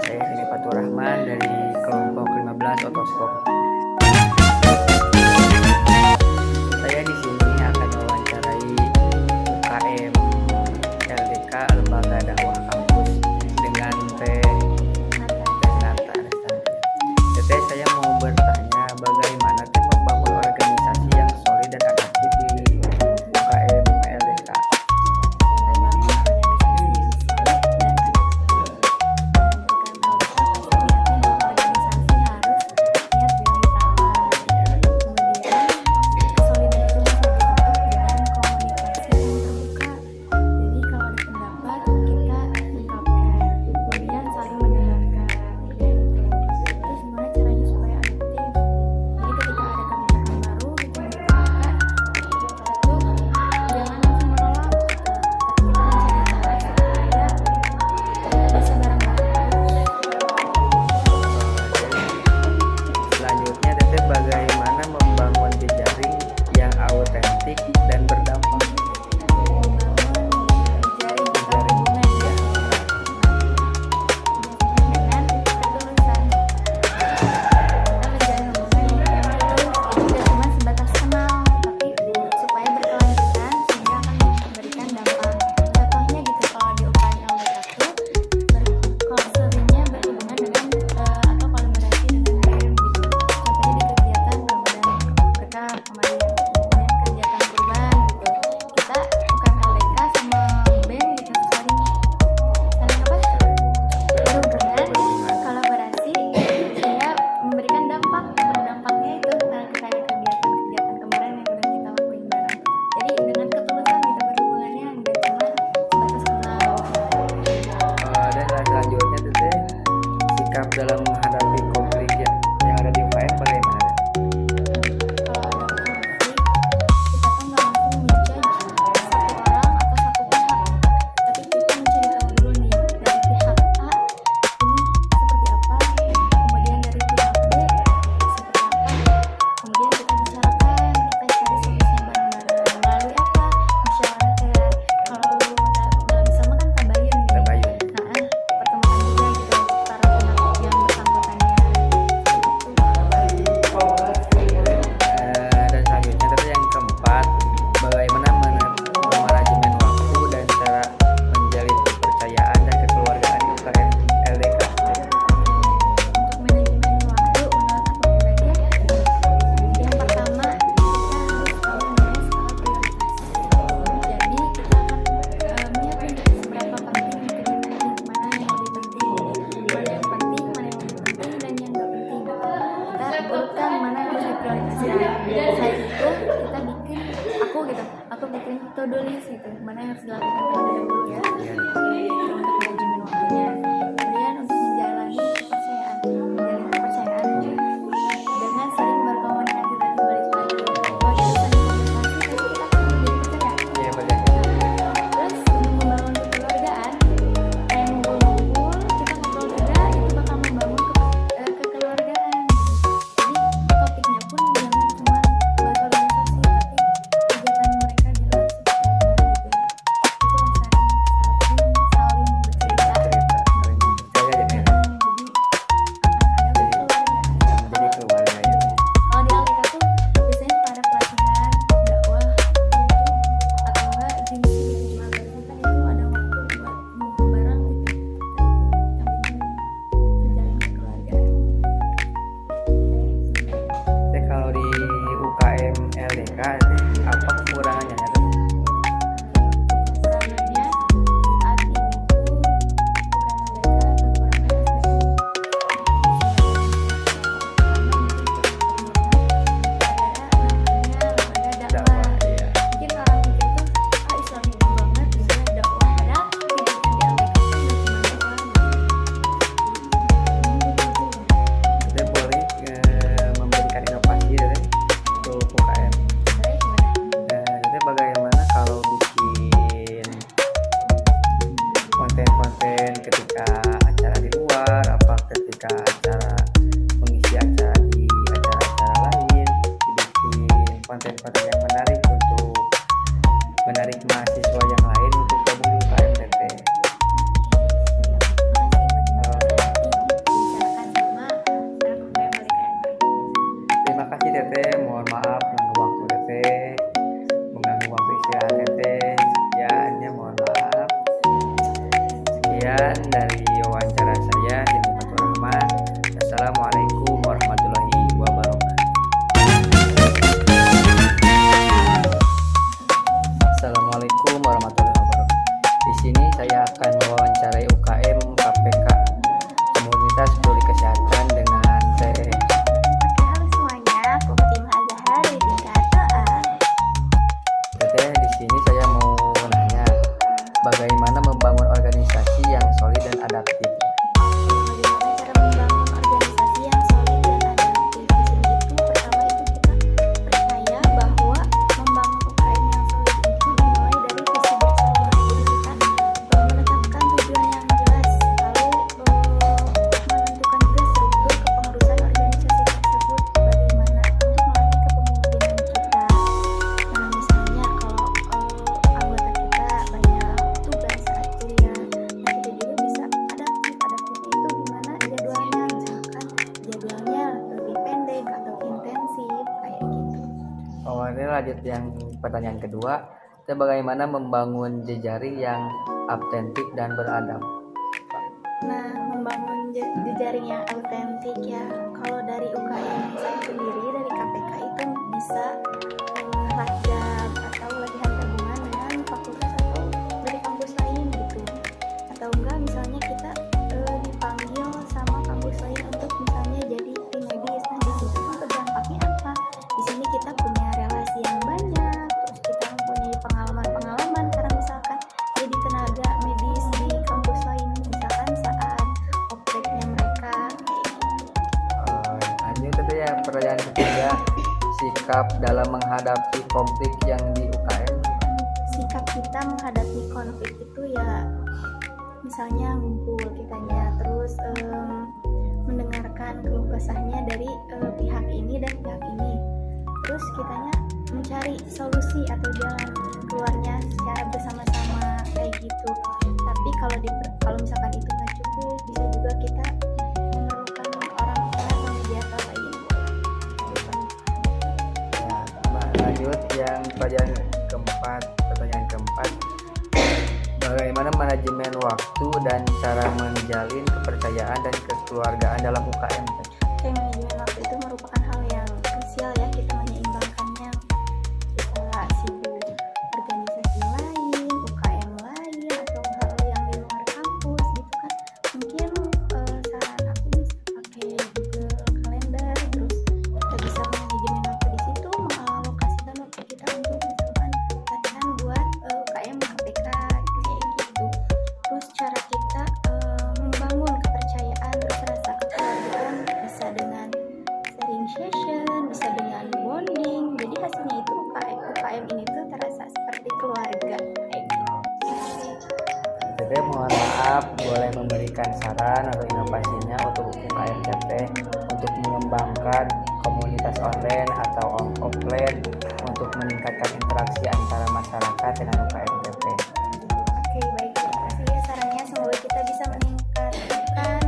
Saya ini Fatur Rahman dari kelompok 15 Otoskop. Saya di sini akan mewawancarai UKM LDK Lembaga Dakwah Kampus dengan Teh Nata. Teteh, saya mau bertanya bagaimana Teh membangun organisasi yang solid dan aktif di UKM LDK. Bagaimana membangun jejaring yang autentik dan berdampak. Dalam menghadapi konflik yang ada di UKM bagaimana? Kalau ada konflik, kita kan nggak langsung menjudge satu orang atau satu pihak, tapi kita mencari tahu dulu nih dari pihak A ini seperti apa, kemudian dari pihak B seperti apa, kemudian kita bicarakan, kita cari solusinya bareng-bareng. Melalui apa? Musyawarah, kayak kalau dalam sama kan tabayun gitu. Tabayun. Pertemuan juga gitu para pihak yang bersangkutannya. Dan selanjutnya tadi yang keempat, bagaimana memanajemen waktu dan cara menjalin kepercayaan dan kekeluargaan di UKM LDK. Untuk manajemen waktu menurut aku pribadi, yang pertama kita harus tahu namanya skala prioritas. Jadi kita akan melihat nih seberapa penting mana yang lebih penting, mana yang penting, mana yang lebih penting dan yang nggak penting. Kita urutkan mana yang harus diprioritaskan. Setelah itu kita bikin aku bikin to-do list gitu, mana yang harus dilakukan terlebih dahulu ya. Untuk manajemen waktunya. Kemudian untuk menjalani kepercayaan dengan sering berkomunikasi tadi balik lagi. Kalau kita sering komunikasi, pasti kita akan menjadi percaya. Ya, bagaimana? Terus untuk membangun kekeluargaan, kayak ngumpul-ngumpul, kita ngobrol juga, itu bakal membangun kekeluargaan. Jadi topiknya pun jangan cuma bahas organisasi, tapi kegiatan mereka di luar seperti apa gitu. Itu saling bercerita. Assalamualaikum warahmatullahi wabarakatuh. Di sini saya akan mewawancarai UKM KPK Komunitas Peduli Kesehatan dengan Teh. Oke, halo semuanya, aku Fatimah Azahar dari tingkat A. Teteh, di sini saya mau nanya bagaimana membangun organisasi yang solid dan adaptif. Bagaimana cara membangun organisasi yang solid dan adaptif? Di sini itu pertama itu kita percaya bahwa membangun UKM yang solid itu dimulai dari visi bersama. Jadi kita menetapkan tujuan yang jelas, lalu menentukan juga struktur kepengurusan organisasi tersebut bagaimana untuk melatih kepemimpinan kita. Nah, misalnya kalau anggota kita banyak tugas saat kuliah, nah kita juga bisa adaptif. Adaptifnya itu gimana jadwalnya, misalkan jadwalnya lebih pendek atau intensif kayak gitu. Ini lanjut yang pertanyaan kedua, bagaimana membangun jejaring yang autentik dan beradab. Nah, membangun jejaring yang autentik ya. Kalau dari UKM saya sendiri dari KPK itu bisa latihan atau latihan gabungan dengan fakultas atau dari kampus lain gitu. Atau enggak misalnya kita dipanggil sama kampus lain untuk misalnya jadi tim medis. Nah, di situ tuh berdampaknya apa? Di sini kita punya relasi yang banyak, terus kita mempunyai pengalaman-pengalaman karena misalkan jadi tenaga medis di kampus lain, misalkan saat opreknya mereka kayak gitu. Lanjut itu ya pertanyaan ketiga, sikap dalam menghadapi konflik yang di UKM. Sikap kita menghadapi konflik itu ya misalnya ngumpul kitanya, terus mendengarkan keluh kesahnya dari pihak ini dan pihak ini, terus kitanya mencari solusi atau jalan keluarnya secara bersama-sama kayak gitu. Tapi kalau misalkan itu nggak cukup, bisa juga kita memerlukan orang atau mediator lain. Lanjut yang pertanyaan keempat, bagaimana manajemen waktu dan cara menjalin kepercayaan dan kekeluargaan dalam UKM. Kayak manajemen waktu itu merupakan hal yang krusial ya, kita menyeimbangkannya. Kita sibuk organisasi lain, UKM lain, atau hal yang di luar kampus gitu kan. Mungkin saran aku bisa pakai Google Calendar, terus kita bisa manajemen waktu di situ, mengalokasikan waktu kita untuk misalkan latihan buat UKM KPK kayak gitu. Terus cara kita membangun kepercayaan, terus rasa kekeluargaan bisa dengan sharing session, bisa dengan bonding. Jadi hasilnya itu UKM ini tuh terasa seperti keluarga kayak gitu. Teteh mohon maaf, boleh memberikan saran atau inovasinya untuk UKM Teteh untuk mengembangkan komunitas online atau offline untuk meningkatkan interaksi antara masyarakat dengan UKM Teteh. Oke, baik, terima kasih ya sarannya. Semoga kita bisa meningkatkan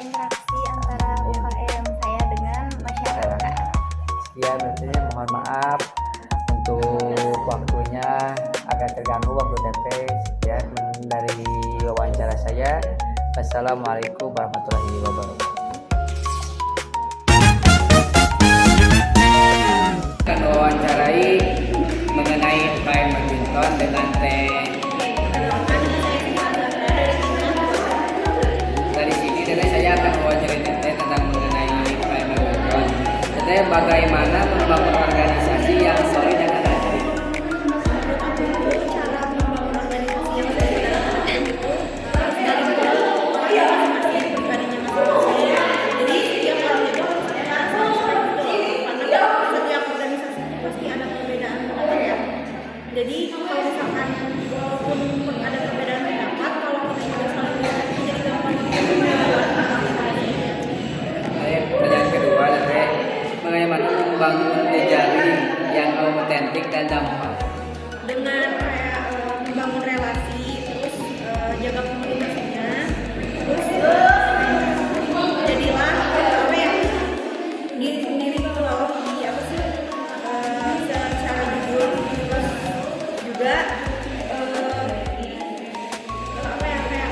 interaksi antara UKM saya dengan masyarakat. Sekian berarti mohon maaf untuk waktunya agak terganggu waktu Teteh. Sekian dari wawancara saya. Wassalamualaikum warahmatullahi wabarakatuh. Akan mewawancarai mengenai UKM badminton dengan Teh. Dari sini Teteh saya akan mewawancarai Teteh tentang mengenai UKM badminton. Teteh, bagaimana membangun organisasi yang solid dan adaptif. Cara membangun organisasi yang solid dan adaptif itu jadi setiap orang itu karena setiap organisasi pasti ada perbedaan pendapat ya. Jadi kalau misalkan pun ada perbedaan pendapat, kalau kita juga saling mengerti jadi gampang. Pertanyaan kedua, Teteh, bagaimana membangun jejaring yang autentik dan dampak. Dengan kayak membangun relasi, terus jaga komunikasinya, terus jadilah apa ya diri sendiri gitu loh, di apa sih secara jujur, terus juga apa ya kayak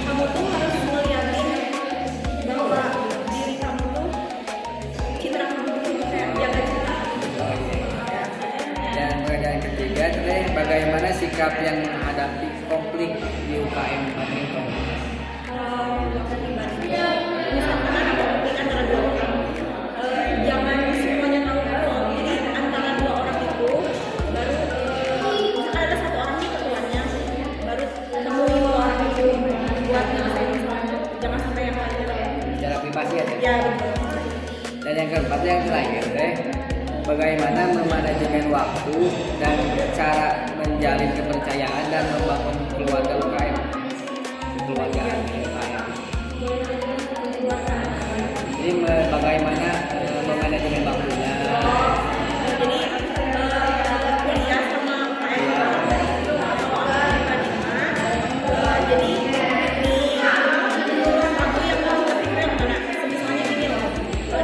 kamu tuh harus ngeliatin bahwa diri kamu tuh citra kamu tuh kayak jaga citra. Dan pertanyaan ketiga, Teteh, bagaimana sikap yang menghadapi konflik di UKM badminton? Misalkan ada konflik antara dua orang, jangan semuanya tahu dulu. Jadi antara dua orang itu baru misalkan ada satu orang nih ketuanya, baru temuin dua orang itu buat nyelesain masalahnya. Jangan sampai yang lainnya tahu. Secara privasi aja. Ya betul. Dan yang keempat yang terakhir teh, bagaimana memanajemen waktu dan cara menjalin kepercayaan dan membangun keluarga UKM. Keluargaan UKM. Jadi bagaimana memanajemen waktunya. Jadi kuliah sama UKM itu jadi ini waktu yang kamu terima yang mana? Misalnya gini loh,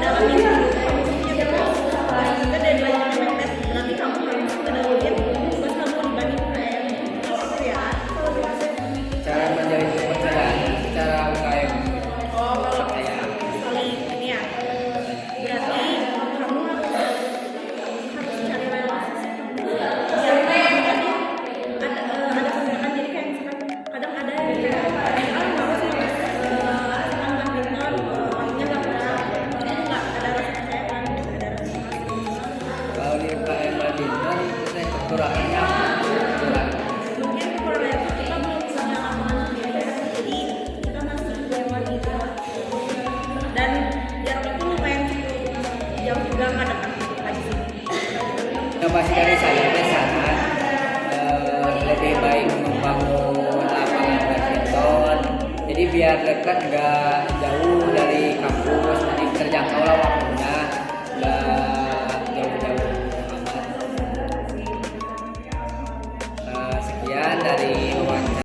dalam minggu kamu punya tugas, kita deadline-nya mepet, berarti kamu harus kedaluin tugas kamu dibanding UKM. Kalau aku ya, Cara menjalin kepercayaan secara UKM. Kepercayaan. saling ini ya. Berarti kamu harus cari relasi. Biar tadi ada perbedaan, jadi kayak misalkan kadang ada yang kayak mau sih senang badminton, orangnya nggak pernah, itu nggak ada rasa percaya kan, ada rasa Kalau di UKM badminton kita kekurangannya kurang. mungkin kekurangannya itu kita belum punya lapangan sendiri, jadi kita masih lewat gitu. Dan jaraknya tuh lumayan cukup jauh juga, nggak dekat lagi sih. Inovasi dari saya saran lebih baik membangun lapangan badminton. Jadi biar dekat nggak jauh dari kampus, jadi terjangkau lah waktu.